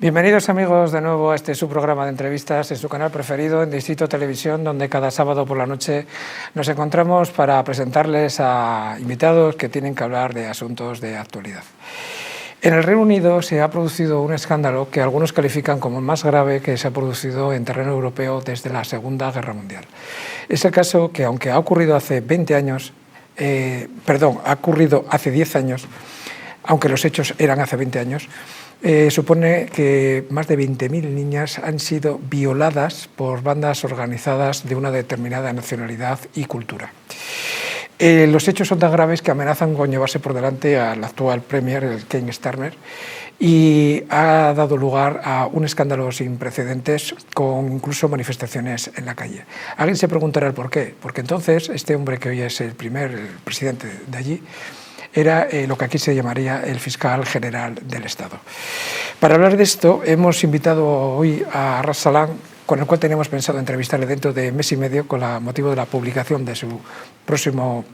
Bienvenidos amigos de nuevo a este su programa de entrevistas en su canal preferido en Distrito Televisión, donde cada sábado por la noche nos encontramos para presentarles a invitados que tienen que hablar de asuntos de actualidad. En el Reino Unido se ha producido un escándalo que algunos califican como el más grave que se ha producido en terreno europeo desde la Segunda Guerra Mundial. Es el caso que, aunque ha ocurrido hace 20 años, ha ocurrido hace 10 años, aunque los hechos eran hace 20 años, supone que más de 20.000 niñas han sido violadas por bandas organizadas de una determinada nacionalidad y cultura. Los hechos son tan graves que amenazan con llevarse por delante al actual Premier, el Keir Starmer, y ha dado lugar a un escándalo sin precedentes, con incluso manifestaciones en la calle. Alguien se preguntará el por qué, porque entonces este hombre que hoy es el presidente de allí, era lo que aquí se llamaría el fiscal general del Estado. Para hablar de esto hemos invitado hoy a Ras Salam, con el cual teníamos pensado entrevistarle dentro de mes y medio con motivo de la publicación de su próximo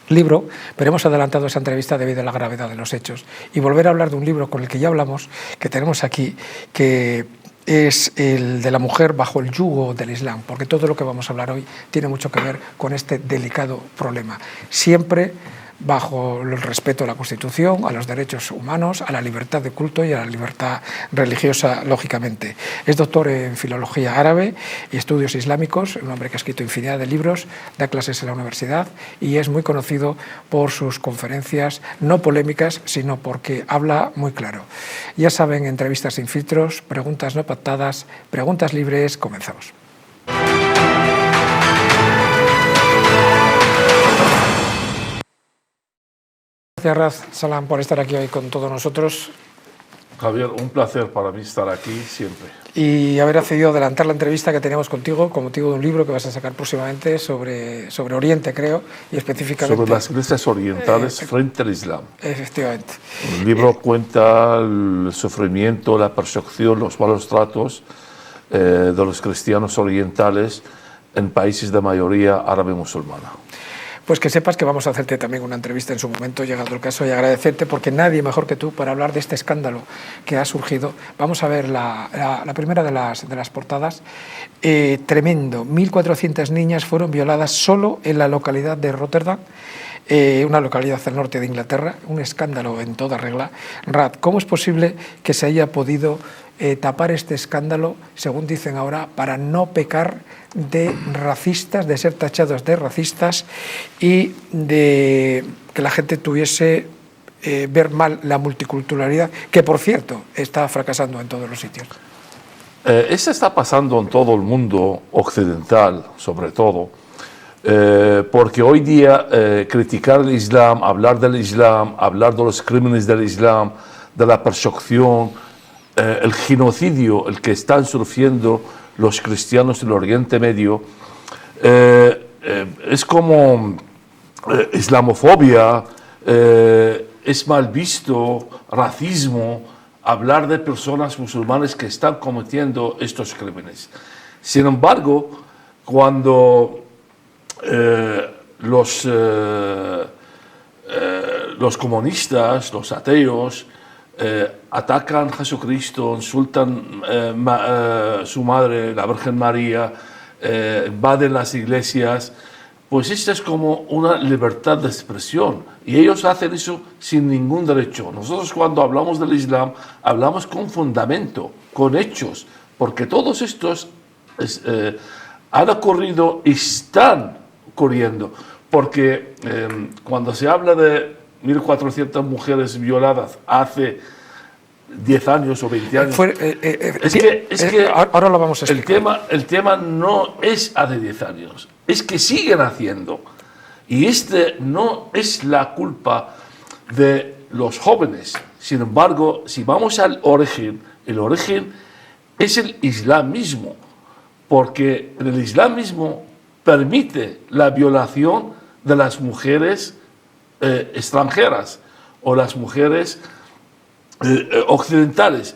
libro, pero hemos adelantado esa entrevista debido a la gravedad de los hechos y volver a hablar de un libro con el que ya hablamos, que tenemos aquí, que es el de la mujer bajo el yugo del Islam, porque todo lo que vamos a hablar hoy tiene mucho que ver con este delicado problema. Siempre bajo el respeto a la Constitución, a los derechos humanos, a la libertad de culto y a la libertad religiosa, lógicamente. Es doctor en Filología Árabe y Estudios Islámicos, un hombre que ha escrito infinidad de libros, da clases en la universidad y es muy conocido por sus conferencias no polémicas, sino porque habla muy claro. Ya saben, entrevistas sin filtros, preguntas no pactadas, preguntas libres, comenzamos. Gracias, Ras Salam, por estar aquí hoy con todos nosotros. Javier, un placer para mí estar aquí siempre. Y haber accedido a adelantar la entrevista que teníamos contigo con motivo de un libro que vas a sacar próximamente sobre Oriente, creo, y específicamente sobre las iglesias orientales frente al Islam. Efectivamente. El libro cuenta el sufrimiento, la persecución, los malos tratos de los cristianos orientales en países de mayoría árabe musulmana. Pues que sepas que vamos a hacerte también una entrevista en su momento, llegado el caso, y agradecerte porque nadie mejor que tú para hablar de este escándalo que ha surgido. Vamos a ver la primera de las portadas. Tremendo, 1.400 niñas fueron violadas solo en la localidad de Rotterdam, una localidad al norte de Inglaterra, un escándalo en toda regla. Rad, ¿cómo es posible que se haya podido tapar este escándalo, según dicen ahora, para no pecar de racistas, de ser tachados de racistas y de que la gente tuviese ver mal la multiculturalidad, que por cierto está fracasando en todos los sitios? Eso está pasando en todo el mundo occidental, sobre todo, porque hoy día criticar el Islam, hablar del Islam, hablar de los crímenes del Islam, de la persecución, el genocidio, el que están sufriendo los cristianos del Oriente Medio, es como islamofobia, es mal visto, racismo, hablar de personas musulmanes que están cometiendo estos crímenes. Sin embargo, cuando los comunistas, los ateos, atacan a Jesucristo, insultan su madre, la Virgen María, invaden las iglesias, pues esto es como una libertad de expresión y ellos hacen eso sin ningún derecho. Nosotros cuando hablamos del Islam hablamos con fundamento, con hechos, porque todos estos han ocurrido y están ocurriendo, porque cuando se habla de 1.400 mujeres violadas hace 10 años o 20 años. Ahora lo vamos a explicar. El tema no es hace 10 años, es que siguen haciendo. Y no es la culpa de los jóvenes. Sin embargo, si vamos al origen, el origen es el Islam mismo, porque el Islam mismo permite la violación de las mujeres extranjeras o las mujeres occidentales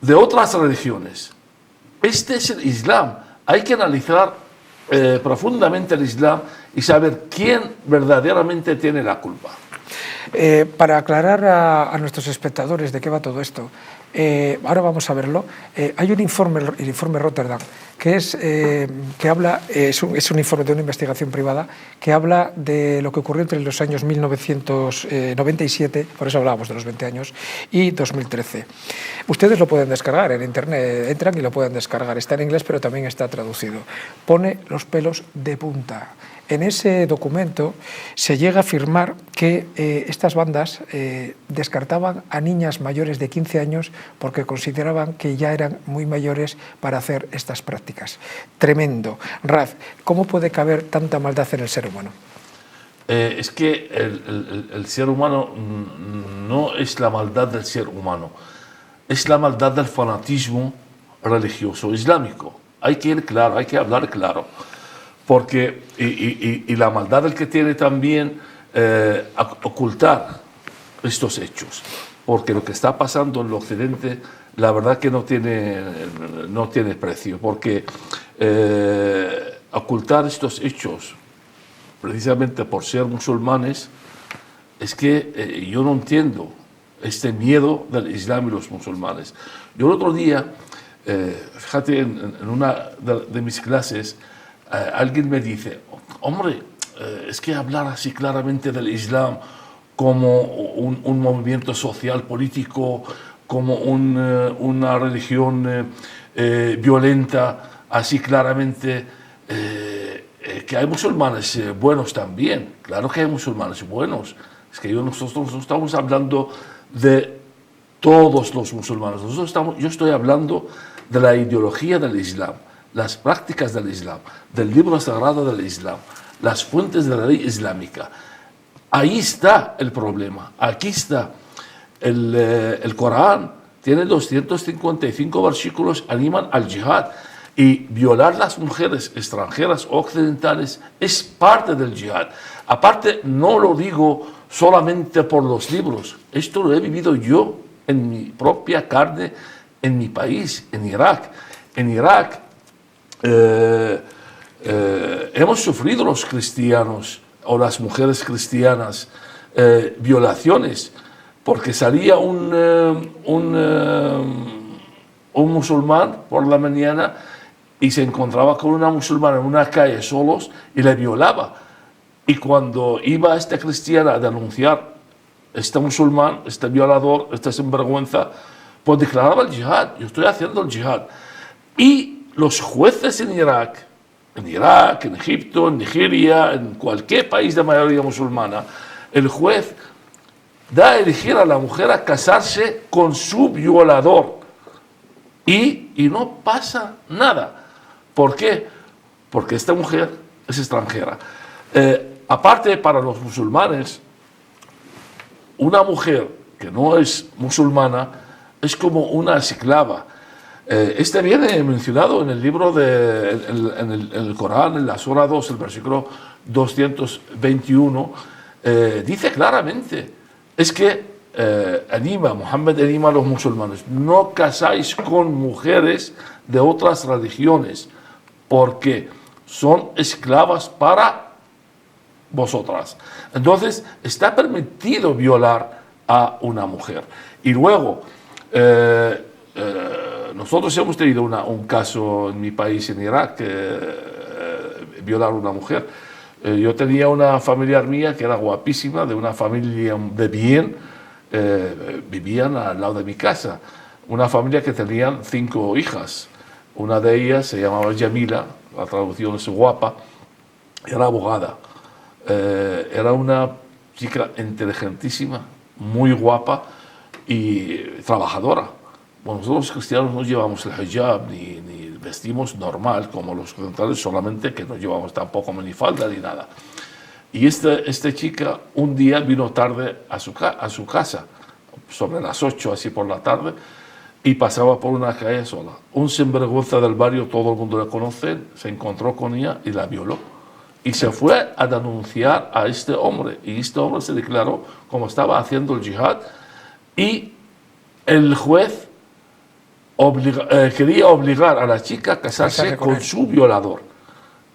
de otras religiones. Este es el Islam. Hay que analizar profundamente el Islam y saber quién verdaderamente tiene la culpa. Para aclarar a nuestros espectadores de qué va todo esto, Ahora vamos a verlo. Hay un informe, el informe Rotterdam, que habla, es un informe de una investigación privada que habla de lo que ocurrió entre los años 1997, por eso hablábamos de los 20 años, y 2013. Ustedes lo pueden descargar en internet, entran y lo pueden descargar. Está en inglés, pero también está traducido. Pone los pelos de punta. En ese documento se llega a afirmar que estas bandas descartaban a niñas mayores de 15 años porque consideraban que ya eran muy mayores para hacer estas prácticas. Tremendo. Raz, ¿cómo puede caber tanta maldad en el ser humano? Es que el ser humano no es la maldad del ser humano, es la maldad del fanatismo religioso islámico. Hay que ir claro, hay que hablar claro. Porque, y la maldad del que tiene también ocultar estos hechos, porque lo que está pasando en el Occidente, la verdad que no tiene precio, porque ocultar estos hechos, precisamente por ser musulmanes, es que yo no entiendo este miedo del Islam y los musulmanes. Yo el otro día, fíjate, en una de mis clases, alguien me dice, hombre, es que hablar así claramente del Islam como un movimiento social, político, como una religión violenta, así claramente, que hay musulmanes buenos también, claro que hay musulmanes buenos, es que nosotros no estamos hablando de todos los musulmanes, yo estoy hablando de la ideología del Islam, las prácticas del Islam, del libro sagrado del Islam, las fuentes de la ley islámica. Ahí está el problema, aquí está. El Corán tiene 255 versículos, animan al yihad, y violar las mujeres extranjeras o occidentales es parte del yihad. Aparte, no lo digo solamente por los libros, esto lo he vivido yo en mi propia carne, en mi país, en Irak. En Irak, hemos sufrido los cristianos o las mujeres cristianas violaciones, porque salía un musulmán por la mañana y se encontraba con una musulmana en una calle solos y le violaba. Y cuando iba esta cristiana a denunciar este musulmán, este violador, este sinvergüenza, pues declaraba el yihad. Yo estoy haciendo el yihad. Y los jueces en Irak, en Egipto, en Nigeria, en cualquier país de mayoría musulmana, el juez da a elegir a la mujer a casarse con su violador y no pasa nada. ¿Por qué? Porque esta mujer es extranjera. Aparte, para los musulmanes, una mujer que no es musulmana es como una esclava. Este viene mencionado en el libro, en el Corán, en la Sura 2, el versículo 221, dice claramente, es que Muhammad anima a los musulmanes, no casáis con mujeres de otras religiones, porque son esclavas para vosotras. Entonces, está permitido violar a una mujer. Y luego, nosotros hemos tenido un caso en mi país, en Irak, violar a una mujer. Yo tenía una familiar mía que era guapísima, de una familia de bien, vivían al lado de mi casa. Una familia que tenían 5 hijas. Una de ellas se llamaba Yamila, la traducción es guapa, era abogada. Era una chica inteligentísima, muy guapa y trabajadora. Bueno, nosotros los cristianos no llevamos el hijab ni vestimos normal como los occidentales, solamente que no llevamos tampoco minifalda ni nada. Y esta chica un día vino tarde a su casa, sobre las 8 así por la tarde, y pasaba por una calle sola. Un sinvergüenza del barrio, todo el mundo la conoce, se encontró con ella y la violó. Y se fue a denunciar a este hombre. Y este hombre se declaró como estaba haciendo el yihad. Y el juez quería obligar a la chica a casarse con su violador.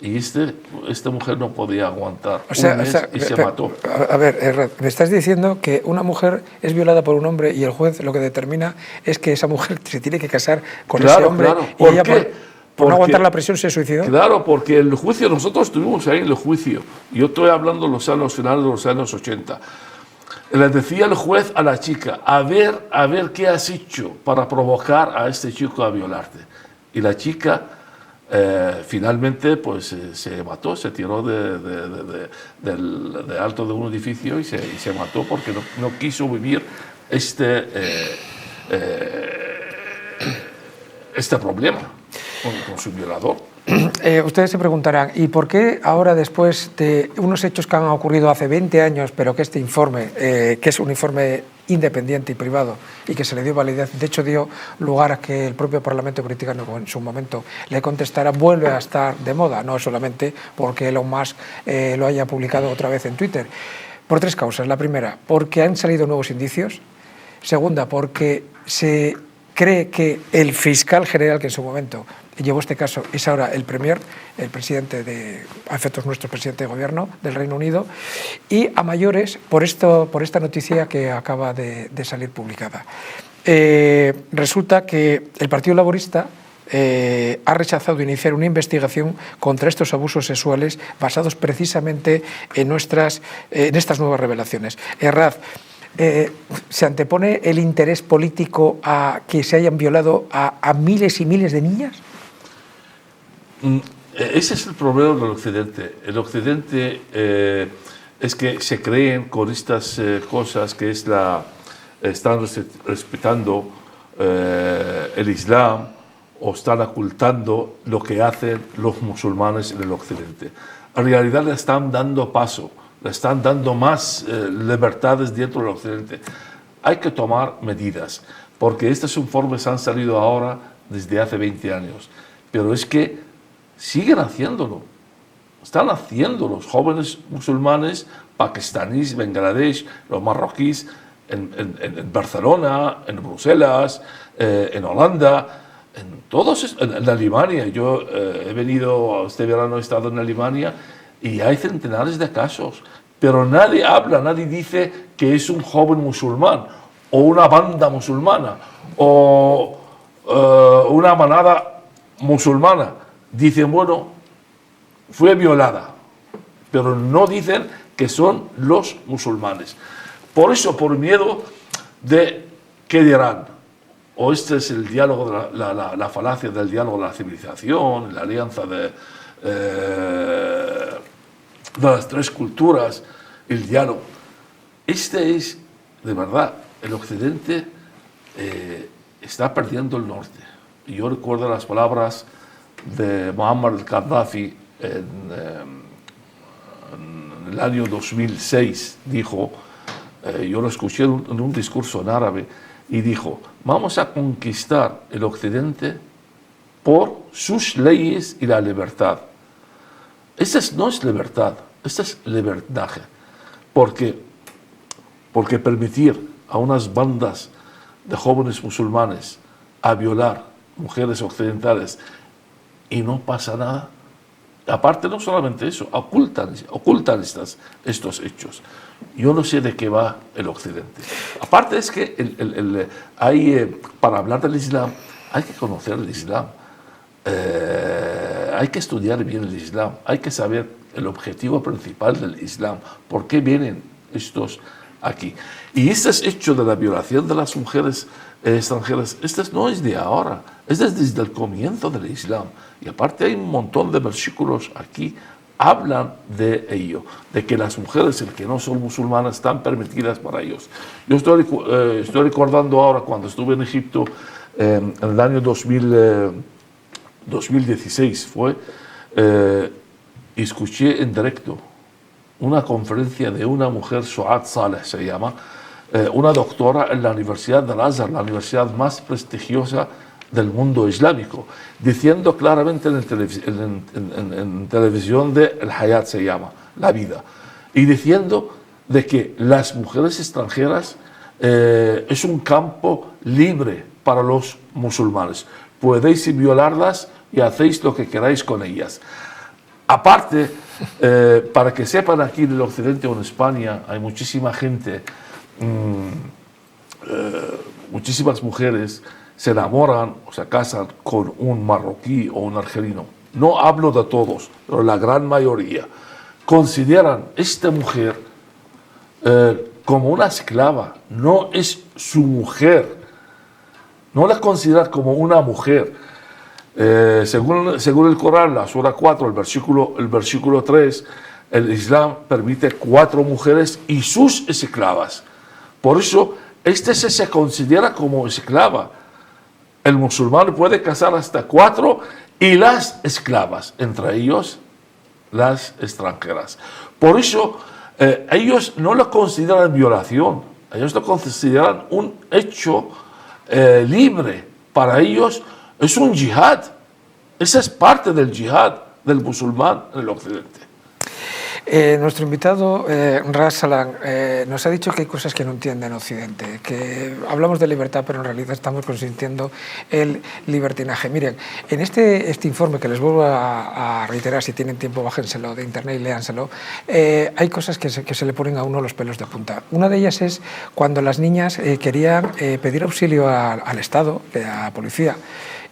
Y esta mujer no podía aguantar O sea, un mes y se mató. A ver, Herrad, me estás diciendo que una mujer es violada por un hombre y el juez lo que determina es que esa mujer se tiene que casar con ese hombre y ¿Por ella qué? por no aguantar la presión se suicidó. Claro, porque el juicio, nosotros estuvimos ahí en el juicio. Yo estoy hablando de los años finales de los años 80. Le decía el juez a la chica, a ver qué has hecho para provocar a este chico a violarte. Y la chica finalmente pues se mató, se tiró de alto de un edificio y se mató porque no quiso vivir este problema con su violador. Ustedes se preguntarán, ¿y por qué ahora, después de unos hechos que han ocurrido hace 20 años, pero que este informe, que es un informe independiente y privado y que se le dio validez, de hecho dio lugar a que el propio Parlamento británico en su momento le contestara, vuelve a estar de moda? No solamente porque Elon Musk lo haya publicado otra vez en Twitter, por tres causas. La primera, porque han salido nuevos indicios. Segunda, porque se cree que el fiscal general, que en su momento llevó este caso, es ahora el Premier, el presidente a efectos nuestros, presidente de gobierno del Reino Unido, y a mayores por esta noticia que acaba de salir publicada. Resulta que el Partido Laborista ha rechazado iniciar una investigación contra estos abusos sexuales basados precisamente en estas nuevas revelaciones. Herrad, ¿se antepone el interés político a que se hayan violado a miles y miles de niñas? Ese es el problema del Occidente. El Occidente es que se creen con estas cosas que están respetando el Islam o están ocultando lo que hacen los musulmanes en el Occidente. En realidad le están dando paso, le están dando más libertades dentro del Occidente. Hay que tomar medidas, porque estos informes han salido ahora desde hace 20 años, pero es que siguen haciéndolo. Están haciendo los jóvenes musulmanes, pakistaníes, Bangladesh, los marroquíes, en Barcelona, en Bruselas, en Holanda, en Alemania. Yo he venido, este verano he estado en Alemania y hay centenares de casos, pero nadie habla, nadie dice que es un joven musulmán o una banda musulmana o una manada musulmana. Dicen, bueno, fue violada, pero no dicen que son los musulmanes. Por eso, por miedo de qué dirán, o este es el diálogo, la falacia del diálogo de la civilización, la alianza de las tres culturas, el diálogo. Este es, de verdad, el Occidente está perdiendo el norte. Y yo recuerdo las palabras de Muammar al-Gaddafi en el año 2006, dijo, yo lo escuché en un discurso en árabe, y dijo, vamos a conquistar el Occidente por sus leyes y la libertad. Esta no es libertad, esta es libertinaje, porque permitir a unas bandas de jóvenes musulmanes a violar mujeres occidentales y no pasa nada. Aparte, no solamente eso, ocultan estos hechos. Yo no sé de qué va el Occidente. Aparte es que para hablar del Islam hay que conocer el Islam, hay que estudiar bien el Islam, hay que saber el objetivo principal del Islam, por qué vienen estos aquí. Y este hecho de la violación de las mujeres extranjeras, no es de ahora, es desde el comienzo del Islam. Y aparte hay un montón de versículos aquí hablan de ello, de que las mujeres que no son musulmanas están permitidas para ellos. Yo estoy recordando ahora cuando estuve en Egipto en el año 2016 y escuché en directo una conferencia de una mujer, Suad Saleh se llama, una doctora en la Universidad de Al-Azhar, la universidad más prestigiosa del mundo islámico, diciendo claramente en televisión de El Hayat se llama, la vida, y diciendo de que las mujeres extranjeras es un campo libre para los musulmanes. Podéis violarlas y hacéis lo que queráis con ellas. Aparte, para que sepan, aquí en el occidente o en España hay muchísima gente, muchísimas mujeres se enamoran o se casan con un marroquí o un argelino. No hablo de todos, pero la gran mayoría consideran esta mujer como una esclava, no es su mujer, no la consideran como una mujer. Según el Corán, la Sura 4, el versículo 3, el Islam permite 4 mujeres y sus esclavas. Por eso, se considera como esclava. El musulmán puede casar hasta 4 y las esclavas, entre ellos las extranjeras. Por eso, ellos no lo consideran violación, ellos lo consideran un hecho libre. Para ellos es un yihad. Esa es parte del yihad del musulmán en el occidente. Nuestro invitado, Ras Salam, nos ha dicho que hay cosas que no entiende en Occidente, que hablamos de libertad, pero en realidad estamos consintiendo el libertinaje. Miren, en este informe, que les vuelvo a reiterar, si tienen tiempo, bájenselo de internet y léanselo, hay cosas que se le ponen a uno los pelos de punta. Una de ellas es cuando las niñas querían pedir auxilio al Estado, a la policía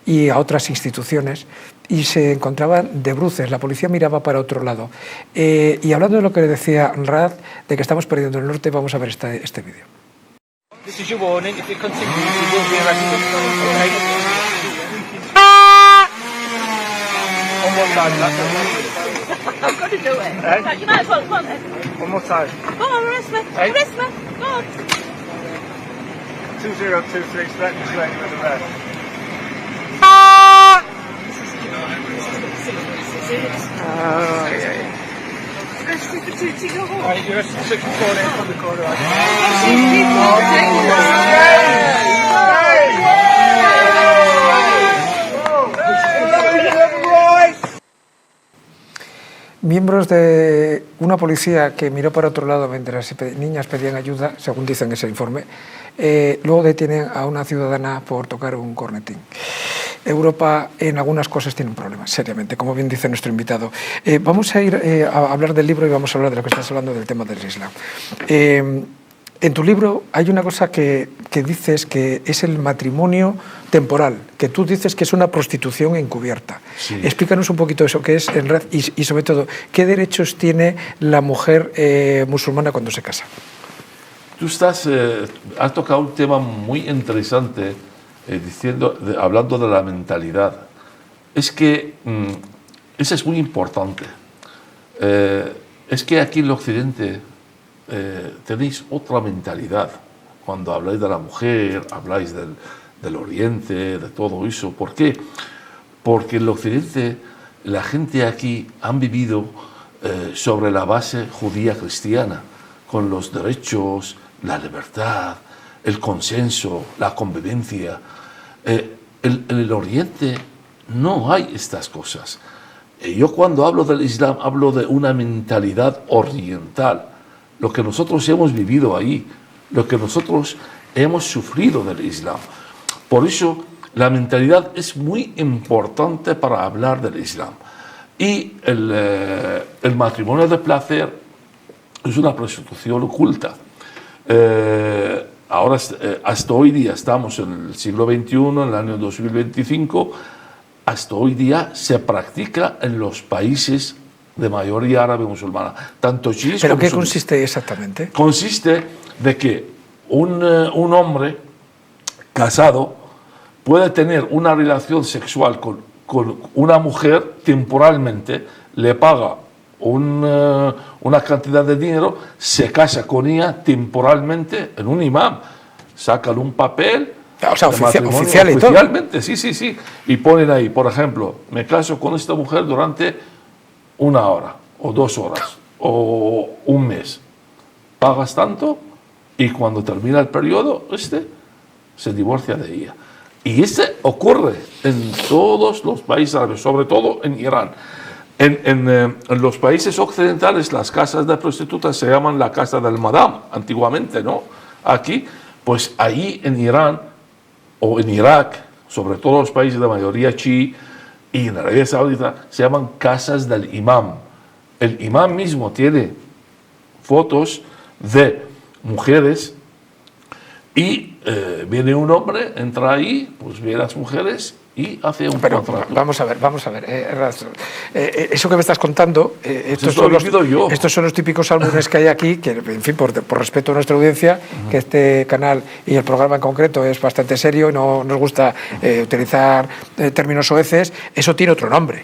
y a otras instituciones, y se encontraban de bruces, la policía miraba para otro lado. Y hablando de lo que decía Rad, de que estamos perdiendo el norte, vamos a ver este vídeo. This is your warning. If it continues, you will be arrested. Okay? One more time. I've got to do it. Hey? You might as well. Come on then. One more time. Go on, arrest me. Hey? Arrest me. Go on. 2023, threatening to enter the red. Arrest me for tooting your horn. Right, you're arrested for 6 corner from the corner. Miembros de una policía que miró para otro lado mientras niñas pedían ayuda, según dicen ese informe, luego detienen a una ciudadana por tocar un cornetín. Europa en algunas cosas tiene un problema, seriamente, como bien dice nuestro invitado. Vamos a ir a hablar del libro y vamos a hablar de lo que estás hablando del tema del Islam. En tu libro hay una cosa que dices que es el matrimonio temporal, que tú dices que es una prostitución encubierta. Sí. Explícanos un poquito eso, qué es en red y sobre todo, ¿qué derechos tiene la mujer musulmana cuando se casa? Tú has tocado un tema muy interesante, hablando de la mentalidad. Es que eso es muy importante. Es que aquí en el occidente tenéis otra mentalidad. Cuando habláis de la mujer, habláis del oriente, de todo eso. ¿Por qué? Porque en el occidente la gente aquí han vivido sobre la base judía cristiana, con los derechos, la libertad, el consenso, la convivencia. En el oriente no hay estas cosas. Yo cuando hablo del Islam hablo de una mentalidad oriental, lo que nosotros hemos vivido ahí, lo que nosotros hemos sufrido del Islam. Por eso la mentalidad es muy importante para hablar del Islam. Y el matrimonio de placer es una prostitución oculta. Ahora, hasta hoy día, estamos en el siglo XXI, en el año 2025, hasta hoy día se practica en los países de mayoría árabe musulmana, tanto chiíes ¿Pero como qué suníes. consiste exactamente? Consiste de que un hombre casado puede tener una relación sexual con una mujer temporalmente, le paga una cantidad de dinero, se casa con ella temporalmente en un imam, sacan un papel, o sea, oficial y oficialmente, sí, y ponen ahí, por ejemplo, me caso con esta mujer durante 1 hora, o 2 horas, o un mes, pagas tanto, y cuando termina el periodo, se divorcia de ella. Y ocurre en todos los países árabes, sobre todo en Irán. En los países occidentales, las casas de prostitutas se llaman la casa del madam, antiguamente, ¿no? Aquí, pues ahí en Irán o en Irak, sobre todo los países de mayoría chií, y en Arabia Saudita se llaman casas del imam. El imam mismo tiene fotos de mujeres y viene un hombre, entra ahí, pues ve a las mujeres y hace un Pero contrato. vamos a ver. Eso que me estás contando, estos son los típicos álbumes que hay aquí, que, en fin, por respeto a nuestra audiencia, que este canal y el programa en concreto es bastante serio y no nos gusta utilizar términos soeces, eso tiene otro nombre.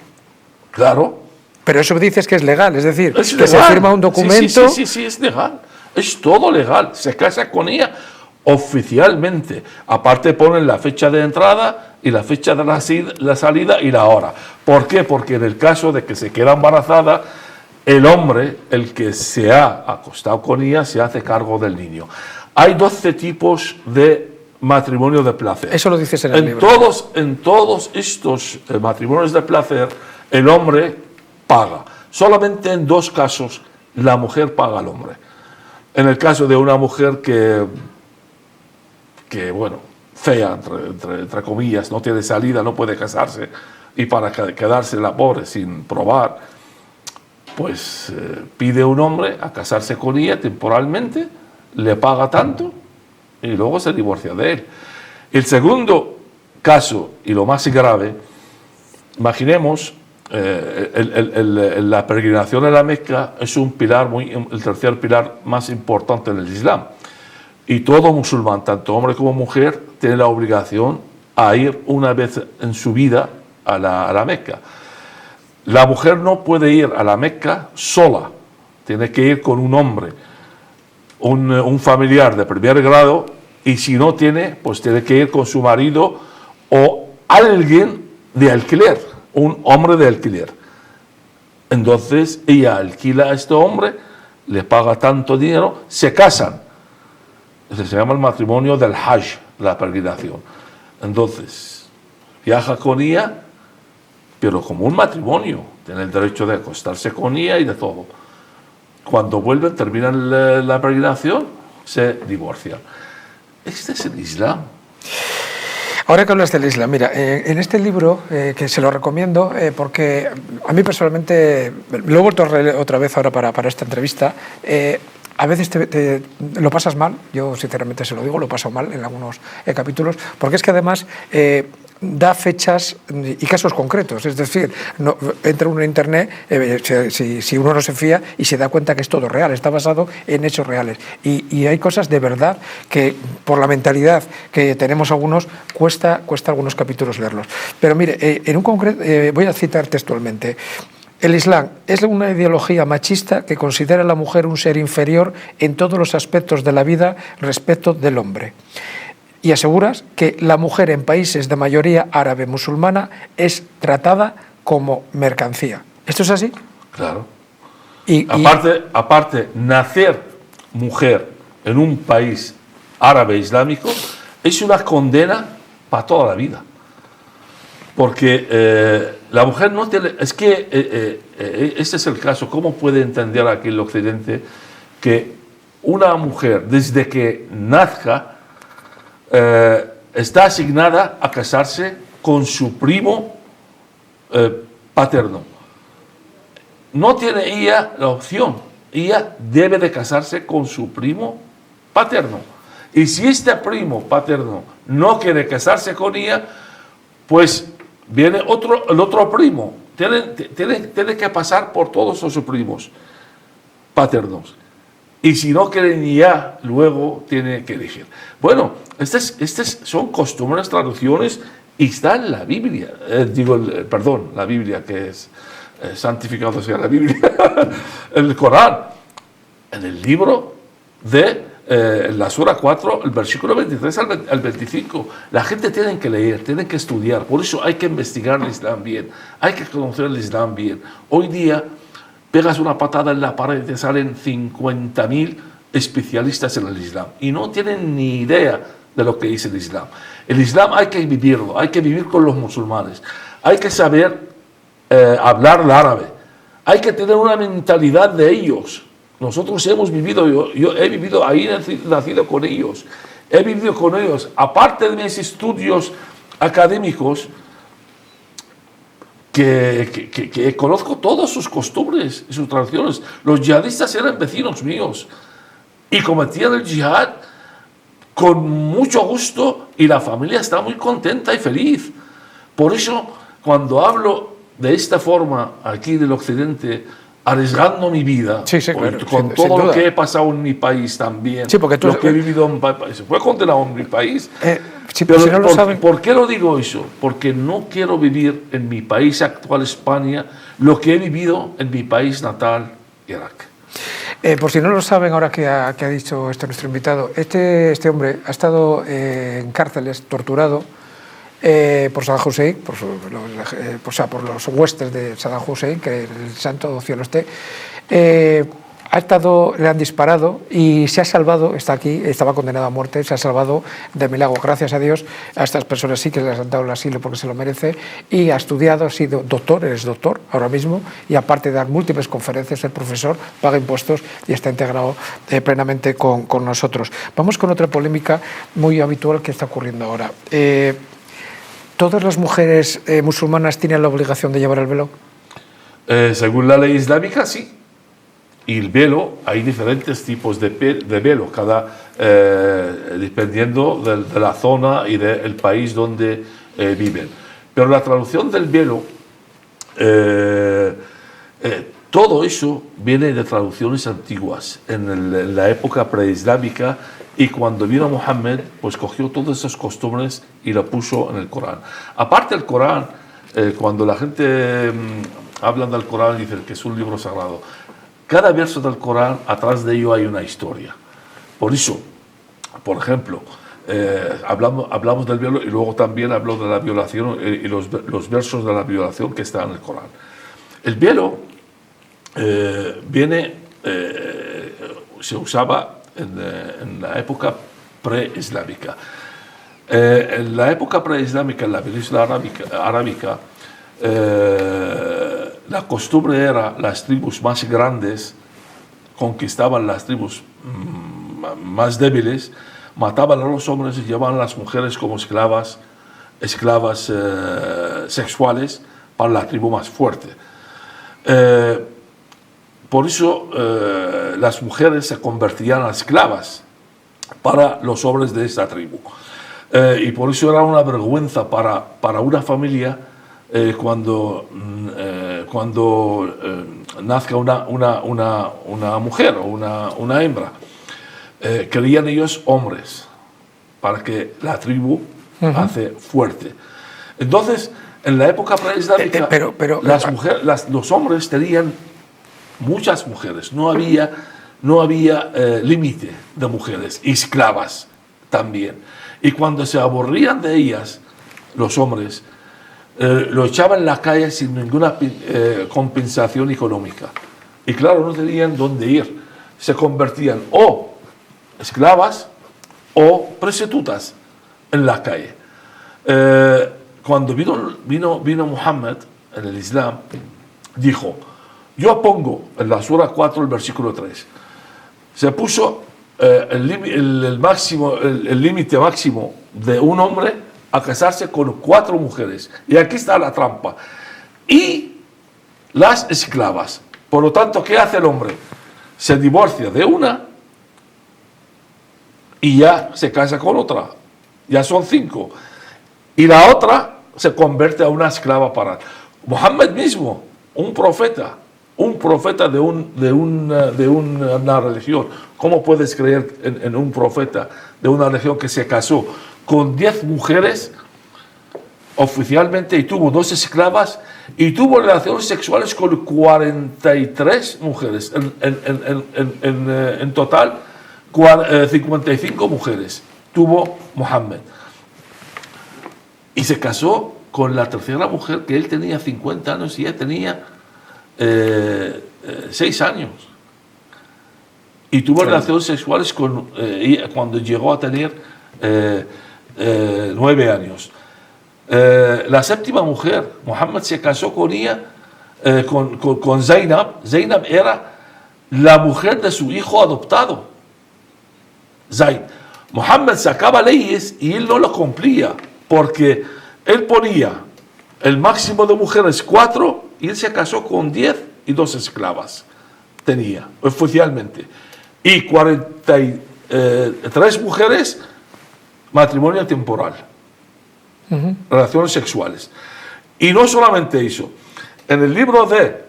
Claro. Pero eso dices que es legal, es decir, Es que se legal. firma un documento... Sí, es legal. Es todo legal. Se casa con ella oficialmente. Aparte ponen la fecha de entrada y la fecha de la salida y la hora. ¿Por qué? Porque en el caso de que se queda embarazada, el hombre, el que se ha acostado con ella, se hace cargo del niño. Hay 12 tipos de matrimonio de placer. Eso lo dices en el libro. En todos estos matrimonios de placer, el hombre paga. Solamente en 2 casos la mujer paga al hombre. En el caso de una mujer que bueno, fea, entre comillas, no tiene salida, no puede casarse, y para quedarse la pobre sin probar, pues pide un hombre a casarse con ella temporalmente, le paga tanto y luego se divorcia de él. El segundo caso, y lo más grave, imaginemos, la peregrinación a la Meca es un pilar el tercer pilar más importante en el Islam. Y todo musulmán, tanto hombre como mujer, tiene la obligación a ir una vez en su vida a la Meca. La mujer no puede ir a la Meca sola, tiene que ir con un hombre, un familiar de primer grado, y si no tiene, pues tiene que ir con su marido o alguien de alquiler, un hombre de alquiler. Entonces ella alquila a este hombre, le paga tanto dinero, se casan. Se llama el matrimonio del Hajj, la peregrinación. Entonces, viaja con ella, pero como un matrimonio. Tiene el derecho de acostarse con ella y de todo. Cuando vuelven, terminan la peregrinación, se divorcian. Este es el Islam. Ahora que hablas del Islam, mira, en este libro, que se lo recomiendo, porque a mí personalmente, lo he vuelto a leer otra vez ahora para esta entrevista, a veces lo pasas mal, yo sinceramente se lo digo, lo he pasado mal en algunos capítulos, porque es que además da fechas y casos concretos, es decir, entra uno en internet, si uno no se fía y se da cuenta que es todo real, está basado en hechos reales. Y hay cosas de verdad que por la mentalidad que tenemos algunos cuesta algunos capítulos leerlos. Pero mire, en un concreto, voy a citar textualmente. El Islam es una ideología machista que considera a la mujer un ser inferior en todos los aspectos de la vida respecto del hombre. Y aseguras que la mujer en países de mayoría árabe musulmana es tratada como mercancía. ¿Esto es así? Claro. Aparte, nacer mujer en un país árabe islámico es una condena para toda la vida. Porque la mujer no tiene... Es que este es el caso. ¿Cómo puede entender aquí el Occidente que una mujer, desde que nazca, está asignada a casarse con su primo paterno? No tiene ella la opción. Ella debe de casarse con su primo paterno. Y si este primo paterno no quiere casarse con ella, pues viene el otro primo. Tiene que pasar por todos sus primos paternos. Y si no quieren ya, luego tiene que elegir. Bueno, estas son costumbres, traducciones, y está en la Biblia. La Biblia, que es santificado sea la Biblia, el Corán, en el libro de la Sura 4, el versículo 23 al 25. La gente tiene que leer, tiene que estudiar. Por eso hay que investigar el Islam bien, hay que conocer el Islam bien. Hoy día pegas una patada en la pared y te salen 50.000 especialistas en el Islam y no tienen ni idea de lo que dice el Islam. El Islam hay que vivirlo, hay que vivir con los musulmanes, hay que saber hablar el árabe, hay que tener una mentalidad de ellos. Nosotros hemos vivido, yo he vivido ahí, nacido con ellos, he vivido con ellos. Aparte de mis estudios académicos, que conozco todas sus costumbres y sus tradiciones. Los yihadistas eran vecinos míos y cometían el yihad con mucho gusto y la familia está muy contenta y feliz. Por eso, cuando hablo de esta forma aquí del Occidente, arriesgando mi vida, Sí, claro, con sin todo lo duda. que he pasado en mi país también, Sí, porque tú- lo que he vivido en mi país, se fue condenado en mi país. sí, pero si no lo saben... ¿Por qué lo digo eso? Porque no quiero vivir en mi país actual, España, lo que he vivido en mi país natal, Irak. Por si no lo saben, ahora que ha dicho nuestro invitado, este hombre ha estado en cárceles, torturado por Saddam Hussein, por los huestes de Saddam Hussein, que el santo cielo esté. Le han disparado y se ha salvado, está aquí, estaba condenado a muerte, se ha salvado de milagro, gracias a Dios. A estas personas sí que les han dado el asilo porque se lo merece, y ha estudiado, ha sido doctor, es doctor ahora mismo, y aparte de dar múltiples conferencias, el profesor paga impuestos y está integrado plenamente con nosotros. Vamos con otra polémica muy habitual que está ocurriendo ahora. ¿Todas las mujeres musulmanas tienen la obligación de llevar el velo? Según la ley islámica, sí. Y el velo, hay diferentes tipos de velo, dependiendo de la zona y del país donde viven. Pero la traducción del velo, todo eso viene de traducciones antiguas, en la época preislámica, y cuando vino Mohammed, pues cogió todas esas costumbres y la puso en el Corán. Aparte del Corán, cuando la gente habla del Corán y dice que es un libro sagrado, cada verso del Corán, atrás de ello hay una historia. Por eso, por ejemplo, hablamos del velo y luego también hablo de la violación y los versos de la violación que están en el Corán. El velo se usaba en la época preislámica. En la época preislámica, en la península arábica, la costumbre era las tribus más grandes conquistaban las tribus más débiles, mataban a los hombres y llevaban a las mujeres como esclavas sexuales para la tribu más fuerte. Por eso las mujeres se convertían en esclavas para los hombres de esta tribu. Y por eso era una vergüenza para una familia cuando nazca una mujer o una hembra. Querían ellos hombres para que la tribu hace fuerte. Entonces, en la época preislámica, los hombres tenían muchas mujeres, no había límite de mujeres, y esclavas también. Y cuando se aburrían de ellas, los hombres, lo echaban en la calle sin ninguna compensación económica. Y claro, no tenían dónde ir. Se convertían o esclavas o prostitutas en la calle. Cuando vino Muhammad en el Islam, dijo: yo pongo en la Sura 4, el versículo 3, se puso el límite máximo de un hombre a casarse con 4 mujeres. Y aquí está la trampa. Y las esclavas. Por lo tanto, ¿qué hace el hombre? Se divorcia de una y ya se casa con otra. Ya son 5. Y la otra se convierte a una esclava para... Muhammad mismo, un profeta de una religión. ¿Cómo puedes creer en un profeta de una religión que se casó con 10 mujeres oficialmente y tuvo 2 esclavas y tuvo relaciones sexuales con 43 mujeres? En total, 55 mujeres tuvo Muhammad. Y se casó con la tercera mujer, que él tenía 50 años y ella tenía 6 años. Y tuvo relaciones sexuales cuando llegó a tener 9 años. La séptima mujer, Muhammad se casó con ella, con Zainab. Zainab era la mujer de su hijo adoptado, Zaid. Muhammad sacaba leyes y él no las cumplía, porque él ponía El máximo de mujeres 4, y él se casó con 10 y 2 esclavas. Tenía, oficialmente. Y 43 mujeres, matrimonio temporal. Relaciones sexuales. Y no solamente eso. En el libro del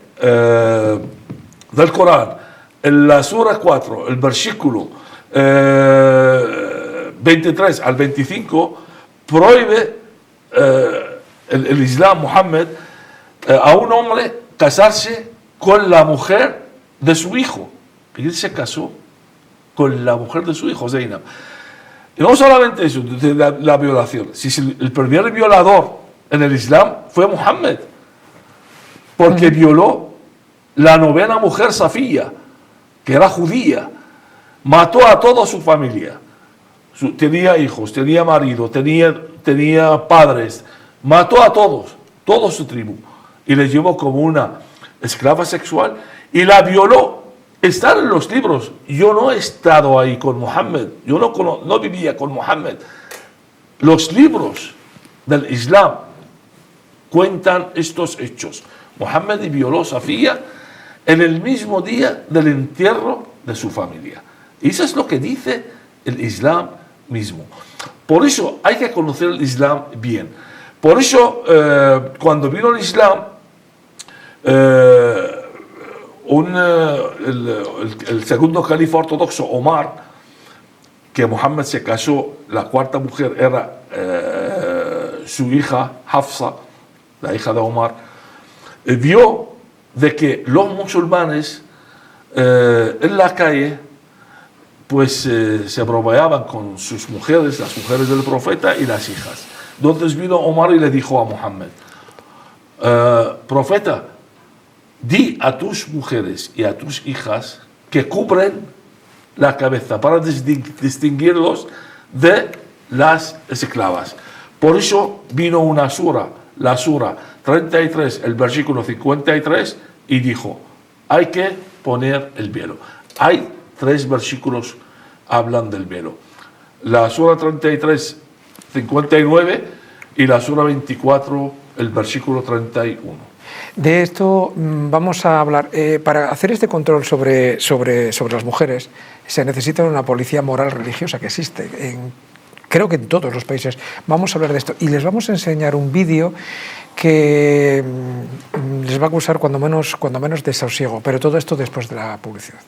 Corán, en la Sura 4, el versículo 23 al 25, prohíbe el Islam, Muhammad, a un hombre casarse con la mujer de su hijo. Y él se casó con la mujer de su hijo, Zainab. Y no solamente eso, la violación. Si el primer violador en el Islam fue Muhammad, porque violó la 9ª mujer, Safía, que era judía, mató a toda su familia. Tenía hijos, tenía marido, tenía padres, mató a todos, toda su tribu, y les llevó como una esclava sexual y la violó. Están en los libros. Yo no he estado ahí con Muhammad, yo no vivía con Muhammad. Los libros del Islam cuentan estos hechos. Muhammad violó a Safía en el mismo día del entierro de su familia. Y eso es lo que dice el Islam mismo. Por eso hay que conocer el Islam bien. Por eso, cuando vino el Islam, el segundo califa ortodoxo, Omar, que Muhammad se casó, la 4ª mujer era su hija Hafsa, la hija de Omar, vio de que los musulmanes en la calle pues se bromeaban con sus mujeres, las mujeres del profeta y las hijas. Entonces vino Omar y le dijo a Muhammad: profeta, di a tus mujeres y a tus hijas que cubren la cabeza para distinguirlos de las esclavas. Por eso vino una sura, la sura 33, el versículo 53, y dijo: hay que poner el velo. Hay 3 versículos que hablan del velo. La sura 33, 59, y la sura 24, el versículo 31. De esto vamos a hablar. Para hacer este control sobre las mujeres se necesita una policía moral religiosa que existe, creo que en todos los países. Vamos a hablar de esto y les vamos a enseñar un vídeo que les va a causar cuando menos desasosiego, pero todo esto después de la publicidad.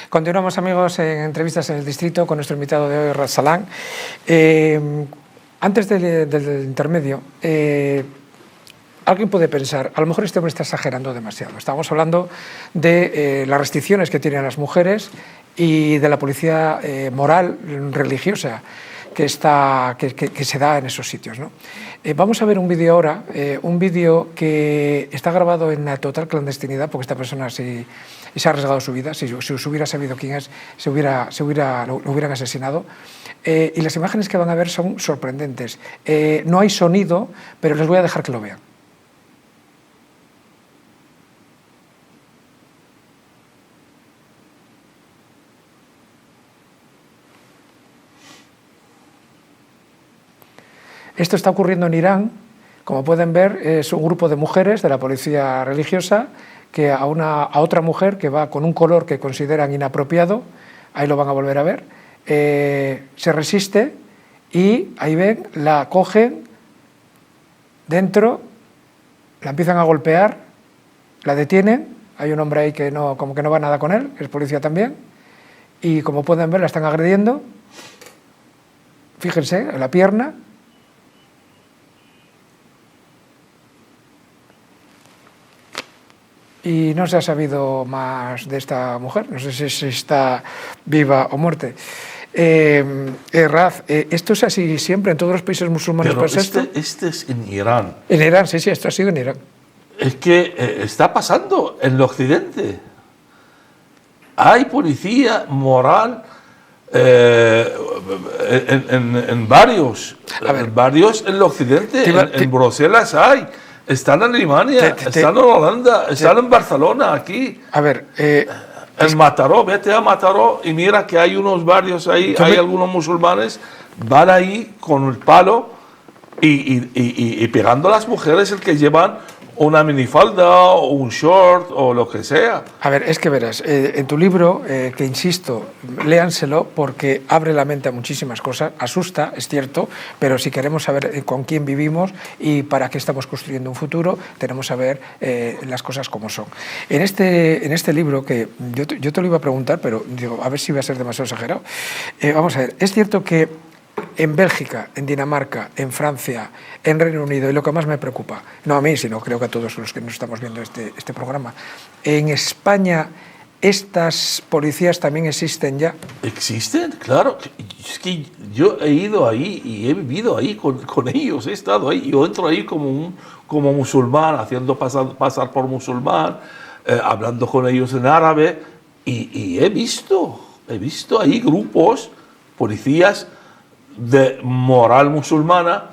Continuamos, amigos, en entrevistas en el distrito con nuestro invitado de hoy, Rassalán. Antes del intermedio, alguien puede pensar, a lo mejor este hombre está exagerando demasiado. Estamos hablando de las restricciones que tienen las mujeres y de la policía moral, religiosa, que se da en esos sitios, ¿no? Vamos a ver un vídeo ahora, un vídeo que está grabado en la total clandestinidad, porque esta persona se ha arriesgado su vida. Si hubiera sabido quién es, lo hubieran asesinado. Y las imágenes que van a ver son sorprendentes. No hay sonido, pero les voy a dejar que lo vean. Esto está ocurriendo en Irán. Como pueden ver, es un grupo de mujeres de la policía religiosa que a otra mujer que va con un color que consideran inapropiado, ahí lo van a volver a ver, se resiste y ahí ven, la cogen dentro, la empiezan a golpear, la detienen, hay un hombre ahí que como que no va nada con él, que es policía también, y como pueden ver la están agrediendo, fíjense, en la pierna. Y no se ha sabido más de esta mujer, no sé si está viva o muerta. Raz, ¿esto es así siempre en todos los países musulmanes? Pero ¿Pasa esto? este es en Irán. En Irán, sí, esto ha sido en Irán. Es que está pasando en el occidente. Hay policía moral en varios en el occidente. En Bruselas hay. Están en Alemania, están en Holanda, están en Barcelona, aquí. A ver, en Mataró, vete a Mataró y mira que hay unos barrios ahí, hay algunos musulmanes, van ahí con el palo y pegando a las mujeres el que llevan una minifalda o un short o lo que sea. A ver, es que verás, en tu libro, que insisto, léanselo porque abre la mente a muchísimas cosas, asusta, es cierto, pero si queremos saber con quién vivimos y para qué estamos construyendo un futuro, tenemos que saber las cosas como son. En este libro, que yo te lo iba a preguntar, pero digo, a ver si va a ser demasiado exagerado. Vamos a ver, es cierto que en Bélgica, en Dinamarca, en Francia, en Reino Unido, y lo que más me preocupa, no a mí, sino creo que a todos los que nos estamos viendo este programa, en España, ¿estas policías también existen ya? Existen, claro. Es que yo he ido ahí y he vivido ahí con ellos, he estado ahí. Yo entro ahí como musulmán, haciendo pasar por musulmán, hablando con ellos en árabe, y he visto ahí grupos, policías de moral musulmana,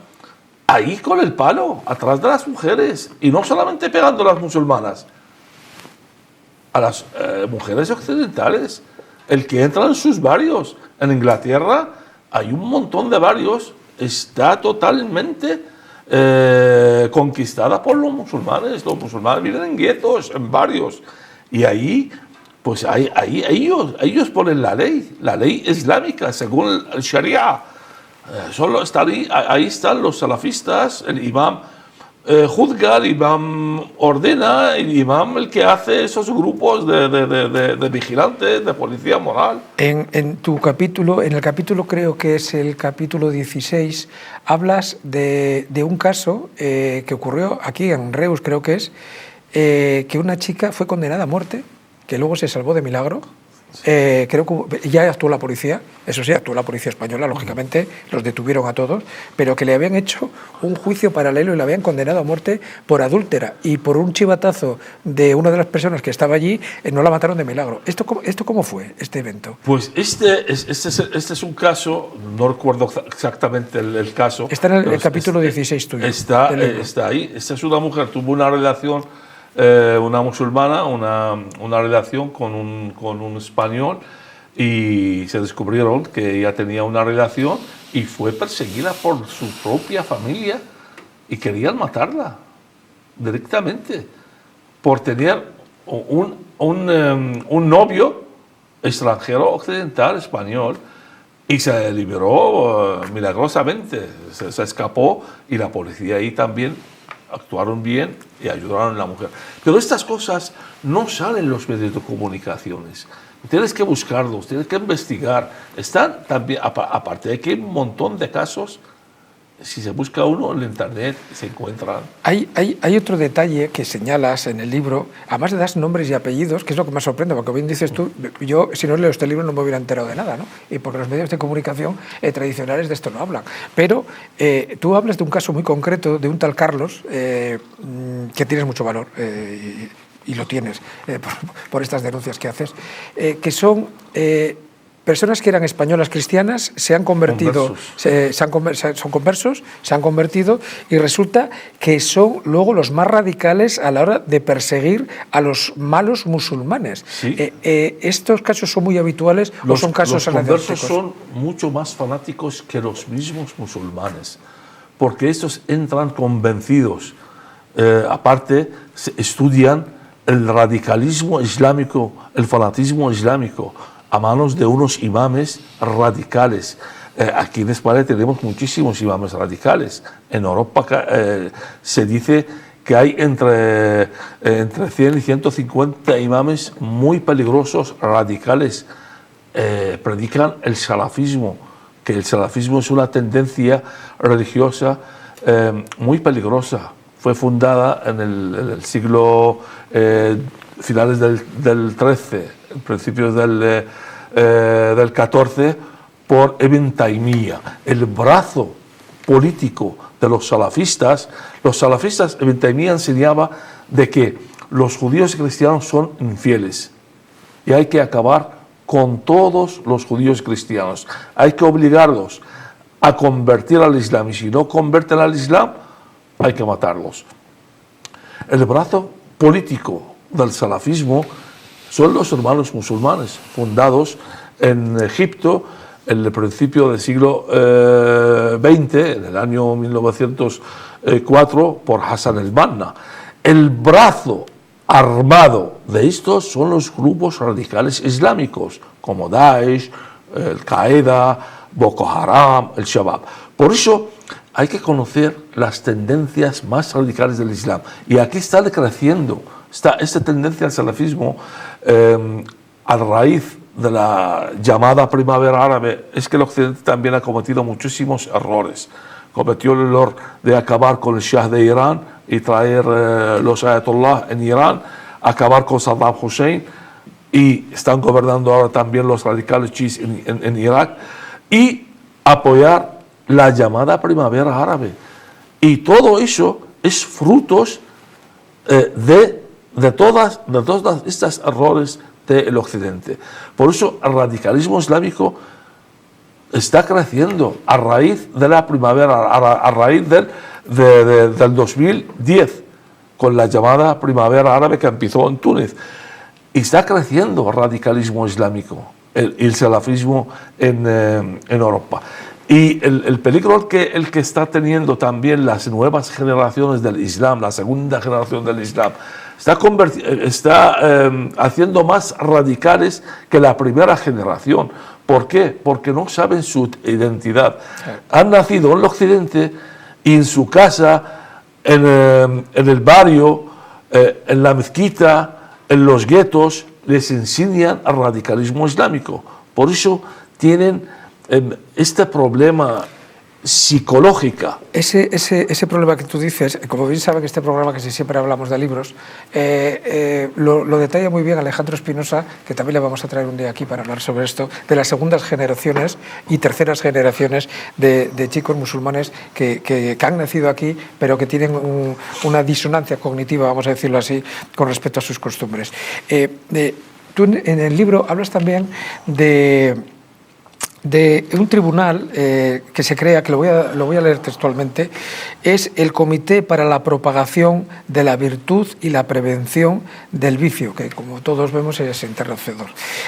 ahí con el palo, atrás de las mujeres, y no solamente pegando a las musulmanas, a las mujeres occidentales, el que entra en sus barrios. En Inglaterra hay un montón de barrios, está totalmente conquistada por los musulmanes viven en guetos, en barrios, y ahí pues ahí ellos ponen la ley islámica según el Sharia. Solo ahí están los salafistas, el imam juzga, el imam ordena, el imam el que hace esos grupos de vigilantes, de policía moral. En tu capítulo, en el capítulo creo que es el capítulo 16, hablas de un caso que ocurrió aquí en Reus, creo que es, que una chica fue condenada a muerte, que luego se salvó de milagro. Creo que ya actuó la policía, eso sí, actuó la policía española, lógicamente, los detuvieron a todos, pero que le habían hecho un juicio paralelo y la habían condenado a muerte por adúltera, y por un chivatazo de una de las personas que estaba allí, no la mataron de milagro. ¿Esto cómo fue, este evento? Pues este es un caso, no recuerdo exactamente el caso. Está en el capítulo 16 tuyo. Está ahí. Esta es una mujer, tuvo una relación, una musulmana, una relación con un español, y se descubrieron que ella tenía una relación y fue perseguida por su propia familia y querían matarla directamente por tener un novio extranjero occidental español, y se liberó milagrosamente, se escapó, y la policía ahí también actuaron bien y ayudaron a la mujer. Pero estas cosas no salen en los medios de comunicaciones. Tienes que buscarlos, tienes que investigar. Están también, aparte de que hay un montón de casos, si se busca uno en internet, se encuentran. Hay otro detalle que señalas en el libro, además le das nombres y apellidos, que es lo que me sorprende, porque bien dices tú, yo si no leo este libro no me hubiera enterado de nada, ¿no? Y porque los medios de comunicación tradicionales de esto no hablan. Pero tú hablas de un caso muy concreto, de un tal Carlos, que tienes mucho valor, y lo tienes por estas denuncias que haces, que son personas que eran españolas cristianas, se han convertido, son conversos, se han convertido, y resulta que son luego los más radicales a la hora de perseguir a los malos musulmanes. Sí. ¿Estos casos son muy habituales o son casos anecdóticos? Los conversos son mucho más fanáticos que los mismos musulmanes, porque estos entran convencidos. Aparte, estudian el radicalismo islámico, el fanatismo islámico, a manos de unos imames radicales. Aquí en España tenemos muchísimos imames radicales. En Europa se dice que hay entre 100 y 150 imames muy peligrosos, radicales. Predican el salafismo, que el salafismo es una tendencia religiosa muy peligrosa. Fue fundada en el siglo finales del XIII, principios del XIV, por Ibn Taymiyyah, el brazo político de los salafistas. Los salafistas, Ibn Taymiyyah enseñaba de que los judíos y cristianos son infieles y hay que acabar con todos los judíos y cristianos. Hay que obligarlos a convertir al Islam, y si no convierten al Islam, hay que matarlos. El brazo político del salafismo son los hermanos musulmanes, fundados en Egipto en el principio del siglo XX, en el año 1904, por Hassan el-Banna. El brazo armado de estos son los grupos radicales islámicos, como Daesh, Al-Qaeda, Boko Haram, el Shabab. Por eso hay que conocer las tendencias más radicales del Islam. Y aquí está creciendo esta tendencia al salafismo a raíz de la llamada primavera árabe. Es que el Occidente también ha cometido muchísimos errores. Cometió el error de acabar con el Shah de Irán y traer los Ayatollah en Irán, acabar con Saddam Hussein, y están gobernando ahora también los radicales chiíes en Irak, y apoyar la llamada primavera árabe. Y todo eso es frutos de todas estas errores del Occidente. Por eso el radicalismo islámico está creciendo a raíz de la primavera, a raíz del 2010, con la llamada primavera árabe que empezó en Túnez. Y está creciendo el radicalismo islámico, el salafismo en Europa. Y el peligro el que está teniendo también las nuevas generaciones del Islam, la segunda generación del Islam, está haciendo más radicales que la primera generación. ¿Por qué? Porque no saben su identidad. Han nacido en el Occidente y en su casa, en el barrio, en la mezquita, en los guetos, les enseñan el radicalismo islámico. Por eso tienen este problema psicológica. Ese problema que tú dices, como bien saben, este programa, que si siempre hablamos de libros, lo detalla muy bien Alejandro Espinosa, que también le vamos a traer un día aquí para hablar sobre esto, de las segundas generaciones y terceras generaciones de chicos musulmanes que han nacido aquí, pero que tienen una disonancia cognitiva, vamos a decirlo así, con respecto a sus costumbres. Tú en el libro hablas también de un tribunal que se crea, que lo voy a leer textualmente, es el Comité para la Propagación de la Virtud y la Prevención del Vicio, que como todos vemos es enternecedor.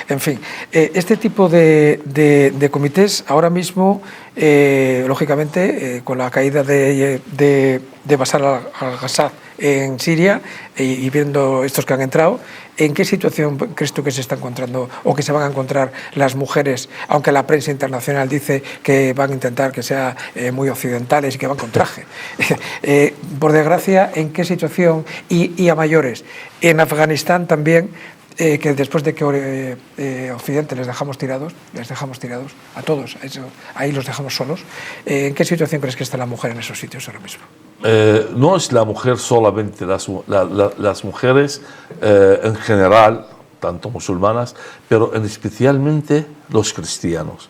En fin, este tipo de comités ahora mismo, lógicamente, con la caída de Bashar al-Assad en Siria y viendo estos que han entrado, ¿en qué situación crees tú que se está encontrando o que se van a encontrar las mujeres, aunque la prensa internacional dice que van a intentar que sean muy occidentales y que van con traje? Por desgracia, ¿en qué situación? Y a mayores. En Afganistán también, que después de que Occidente les dejamos tirados a todos, ahí los dejamos solos. ¿En qué situación crees que está la mujer en esos sitios ahora mismo? No es la mujer solamente, las mujeres en general, tanto musulmanas, pero especialmente los cristianos.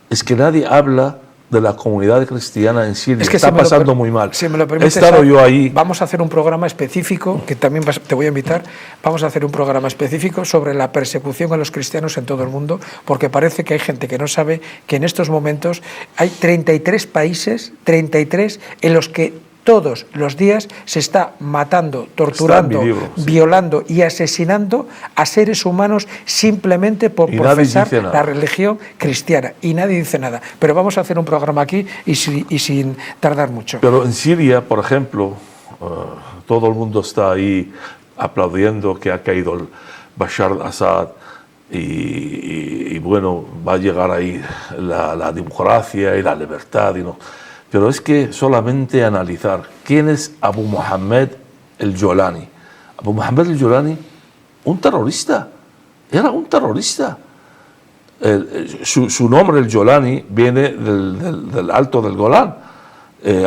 Es que nadie habla de la comunidad cristiana en Siria. Es que está pasando muy mal. Si me lo permites, he estado yo ahí. Vamos a hacer un programa específico, que también te voy a invitar, vamos a hacer un programa específico sobre la persecución a los cristianos en todo el mundo, porque parece que hay gente que no sabe que en estos momentos hay 33 países, 33, en los que todos los días se está matando, torturando, violando y asesinando a seres humanos simplemente por profesar la religión cristiana. Y nadie dice nada. Pero vamos a hacer un programa aquí y sin tardar mucho. Pero en Siria, por ejemplo, todo el mundo está ahí aplaudiendo que ha caído el Bashar al-Assad y bueno, va a llegar ahí la democracia y la libertad y no. Pero es que solamente analizar quién es Abu Muhammad el-Jolani. Abu Muhammad el-Jolani, un terrorista, era un terrorista. Su nombre, el Jolani, viene del alto del Golán.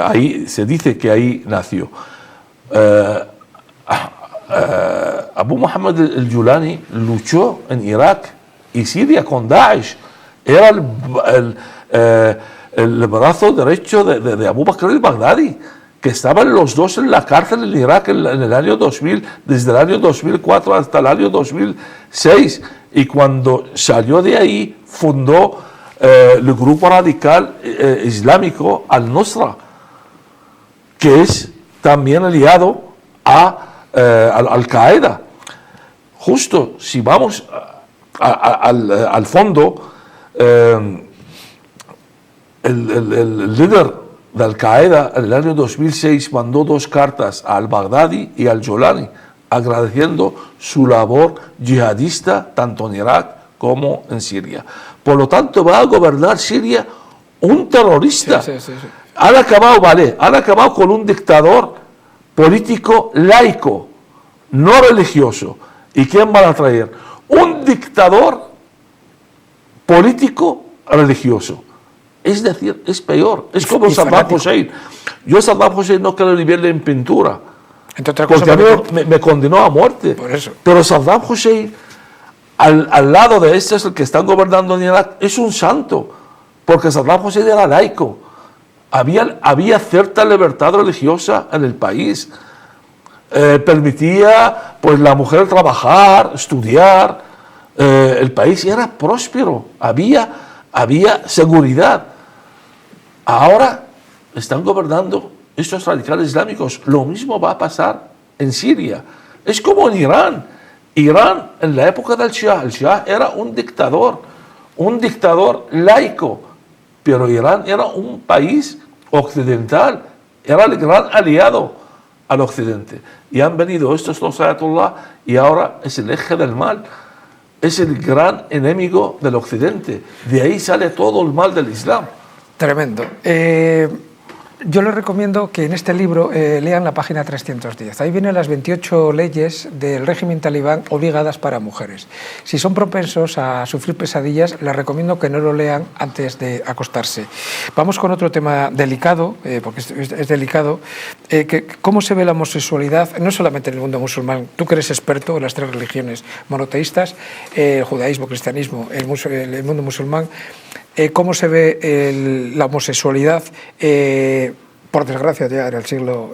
Ahí se dice que ahí nació. Abu Muhammad el-Julani luchó en Irak y Siria con Daesh. Era el brazo derecho de Abu Bakr al-Baghdadi, que estaban los dos en la cárcel en Irak en el año 2000, desde el año 2004 hasta el año 2006. Y cuando salió de ahí, fundó el grupo radical islámico Al-Nusra, que es también aliado a Al-Qaeda. Justo, si vamos al fondo, el líder de Al-Qaeda en el año 2006 mandó 2 cartas a Al-Baghdadi y al Jolani, agradeciendo su labor yihadista tanto en Irak como en Siria. Por lo tanto, va a gobernar Siria un terrorista. Sí. Han acabado con un dictador político laico, no religioso. ¿Y quién van a traer? Un dictador político religioso. Es decir, es peor. Es como Saddam Hussein. Yo Saddam Hussein no quiero ni verle en pintura, porque a mí me condenó a muerte. Por eso. Pero Saddam Hussein, al lado de estos, el que están gobernando en Irak, es un santo, porque Saddam Hussein era laico. Había cierta libertad religiosa en el país. Permitía pues la mujer trabajar, estudiar. El país era próspero. Había seguridad. Ahora están gobernando estos radicales islámicos. Lo mismo va a pasar en Siria. Es como en Irán. Irán, en la época del Shah, el Shah era un dictador laico, pero Irán era un país occidental, era el gran aliado al occidente. Y han venido estos 2 ayatollah y ahora es el eje del mal. Es el gran enemigo del occidente. De ahí sale todo el mal del Islam. Tremendo. Yo les recomiendo que en este libro lean la página 310. Ahí vienen las 28 leyes del régimen talibán obligadas para mujeres. Si son propensos a sufrir pesadillas, les recomiendo que no lo lean antes de acostarse. Vamos con otro tema delicado, porque es delicado, cómo se ve la homosexualidad, no solamente en el mundo musulmán. Tú que eres experto en las 3 religiones monoteístas, el judaísmo, cristianismo, el mundo musulmán. ¿Cómo se ve la homosexualidad? Por desgracia, ya en el siglo,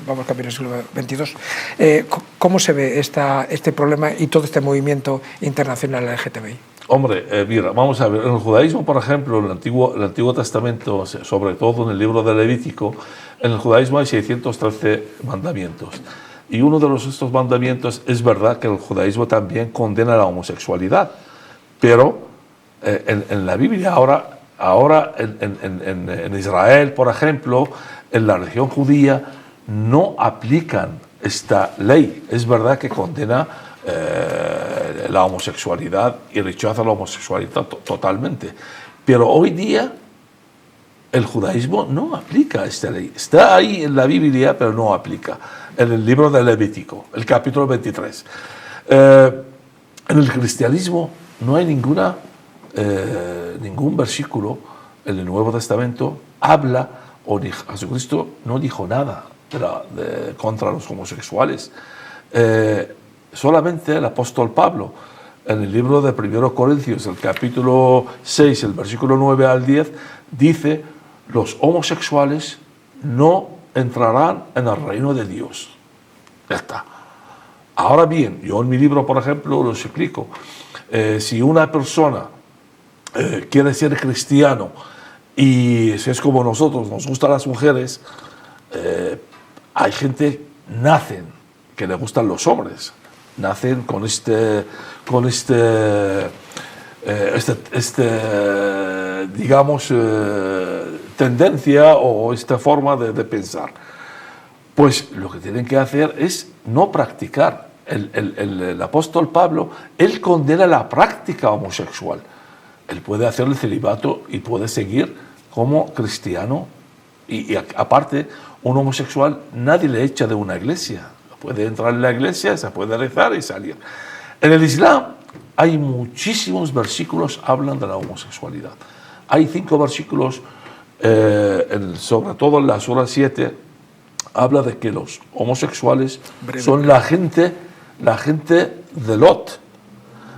vamos a cambiar el siglo XXII. ¿Cómo se ve este problema y todo este movimiento internacional LGTBI? Hombre, mira, vamos a ver. En el judaísmo, por ejemplo, en el Antiguo Testamento, sobre todo en el libro de Levítico, en el judaísmo hay 613 mandamientos. Y uno de estos mandamientos es verdad que el judaísmo también condena la homosexualidad, pero en la Biblia ahora en Israel, por ejemplo, en la religión judía, no aplican esta ley. Es verdad que condena la homosexualidad y rechaza la homosexualidad totalmente. Pero hoy día el judaísmo no aplica esta ley. Está ahí en la Biblia, pero no aplica. En el libro de Levítico, el capítulo 23. En el cristianismo no hay ningún versículo en el Nuevo Testamento habla, o Jesucristo no dijo nada contra los homosexuales. Solamente el apóstol Pablo, en el libro de 1 Corintios, el capítulo 6, el versículo 9 al 10, dice: los homosexuales no entrarán en el reino de Dios. Ya está. Ahora bien, yo en mi libro, por ejemplo, lo explico. Si una persona quiere ser cristiano y si es como nosotros, nos gustan las mujeres, hay gente, nacen que le gustan los hombres, nacen con digamos, tendencia o esta forma de pensar. Pues lo que tienen que hacer es no practicar. El apóstol Pablo, él condena la práctica homosexual. Él puede hacer el celibato y puede seguir como cristiano. Y aparte, un homosexual nadie le echa de una iglesia. Puede entrar en la iglesia, se puede rezar y salir. En el Islam hay muchísimos versículos que hablan de la homosexualidad. Hay 5 versículos, sobre todo en la Sura 7, habla de que los homosexuales son la gente de Lot.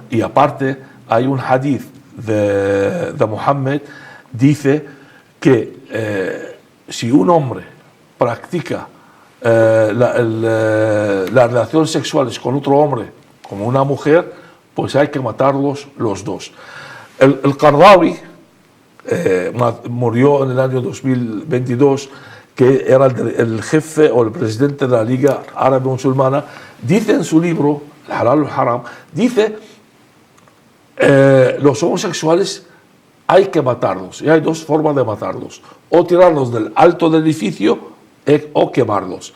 Y aparte hay un hadith de Muhammad, dice que si un hombre practica las relaciones sexuales con otro hombre, como una mujer, pues hay que matarlos los dos. El Qardawi murió en el año 2022, que era el jefe o el presidente de la Liga Árabe Musulmana, dice en su libro, El Halal al Haram, dice los homosexuales hay que matarlos, y hay 2 formas de matarlos: o tirarlos del alto del edificio o quemarlos.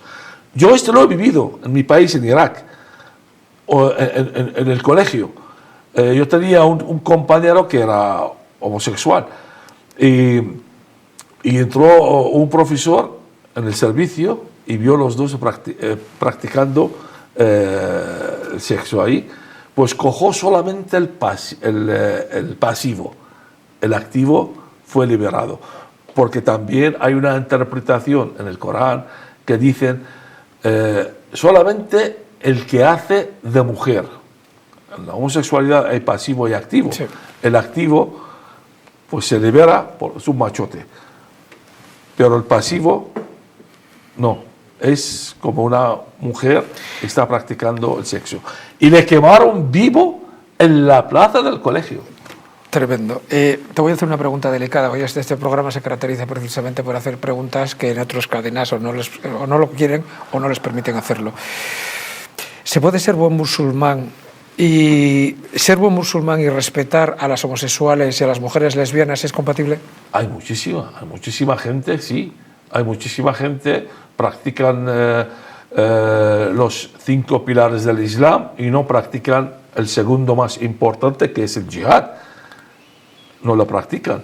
Yo esto lo he vivido en mi país, en Irak, o en el colegio. Yo tenía un compañero que era homosexual y entró un profesor en el servicio y vio los dos practicando el sexo ahí. Pues cogió solamente el pasivo, el activo fue liberado, porque también hay una interpretación en el Corán que dicen solamente el que hace de mujer. En la homosexualidad hay pasivo y activo. Sí. El activo pues se libera por su machote, pero el pasivo no, es como una mujer que está practicando el sexo. Y le quemaron vivo en la plaza del colegio. Tremendo. Te voy a hacer una pregunta delicada. Hoy este programa se caracteriza precisamente por hacer preguntas que en otras cadenas o no lo quieren o no les permiten hacerlo. ¿Se puede ser buen musulmán y respetar a las homosexuales y a las mujeres lesbianas? ¿Es compatible? Hay muchísima gente, sí. Hay muchísima gente practican los 5 pilares del Islam y no practican el segundo más importante, que es el jihad. No lo practican.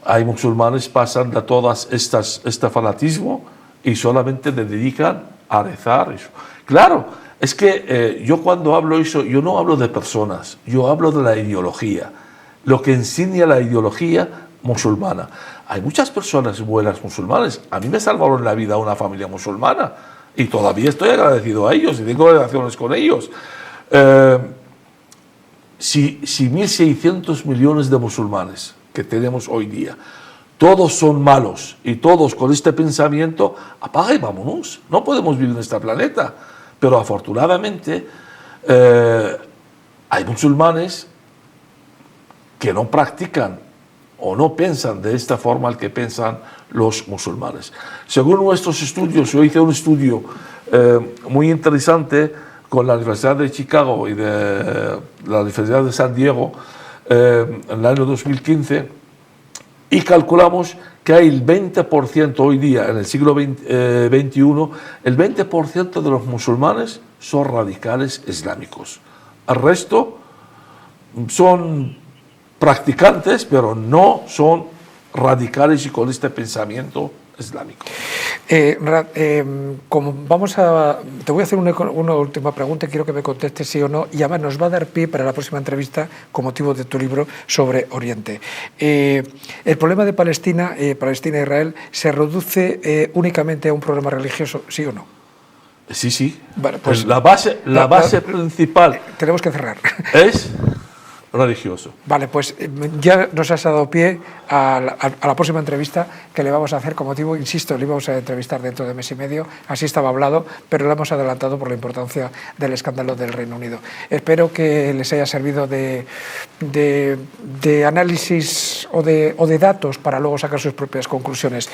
Hay musulmanes que pasan de todas este fanatismo y solamente se dedican a rezar. Claro, es que yo cuando hablo eso, yo no hablo de personas, yo hablo de la ideología, lo que enseña la ideología musulmana. Hay muchas personas buenas musulmanes. A mí me salvaron la vida una familia musulmana y todavía estoy agradecido a ellos y tengo relaciones con ellos. Si 1.600 millones de musulmanes que tenemos hoy día, todos son malos y todos con este pensamiento, apaga y vámonos. No podemos vivir en este planeta. Pero afortunadamente hay musulmanes que no practican o no piensan de esta forma al que piensan los musulmanes. Según nuestros estudios, yo hice un estudio muy interesante con la Universidad de Chicago y de la Universidad de San Diego en el año 2015, y calculamos que hay el 20% hoy día, en el siglo XXI, el 20% de los musulmanes son radicales islámicos. El resto son practicantes, pero no son radicales y con este pensamiento islámico. Te voy a hacer una última pregunta y quiero que me contestes sí o no, y además nos va a dar pie para la próxima entrevista con motivo de tu libro sobre Oriente. ¿El problema de Palestina e Israel se reduce únicamente a un problema religioso, sí o no? Sí. Vale, pues la base principal tenemos que cerrar. Es religioso. Vale, pues ya nos has dado pie a la próxima entrevista que le vamos a hacer con motivo, insisto, le íbamos a entrevistar dentro de mes y medio, así estaba hablado, pero lo hemos adelantado por la importancia del escándalo del Reino Unido. Espero que les haya servido de análisis o de datos para luego sacar sus propias conclusiones.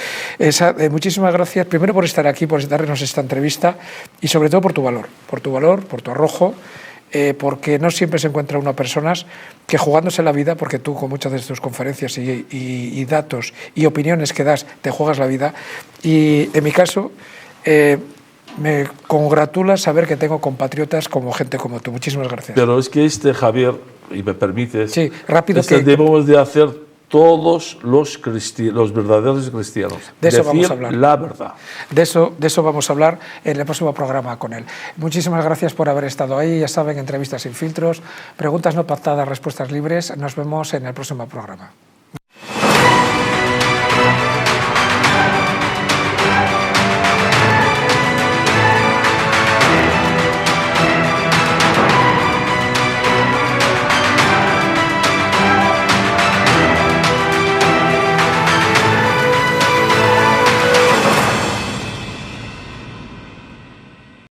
Muchísimas gracias, primero por estar aquí, por darnos esta entrevista y sobre todo por tu valor, por tu arrojo, porque no siempre se encuentra una personas que jugándose la vida, porque tú con muchas de tus conferencias y datos y opiniones que das te juegas la vida, y en mi caso me congratula saber que tengo compatriotas como gente como tú. Muchísimas gracias. Pero es que Javier, y me permites, sí, rápido debemos de hacer todos los verdaderos cristianos. De eso vamos Decir a hablar. la verdad. De eso vamos a hablar en el próximo programa con él. Muchísimas gracias por haber estado ahí. Ya saben, entrevistas sin filtros, preguntas no pactadas, respuestas libres. Nos vemos en el próximo programa.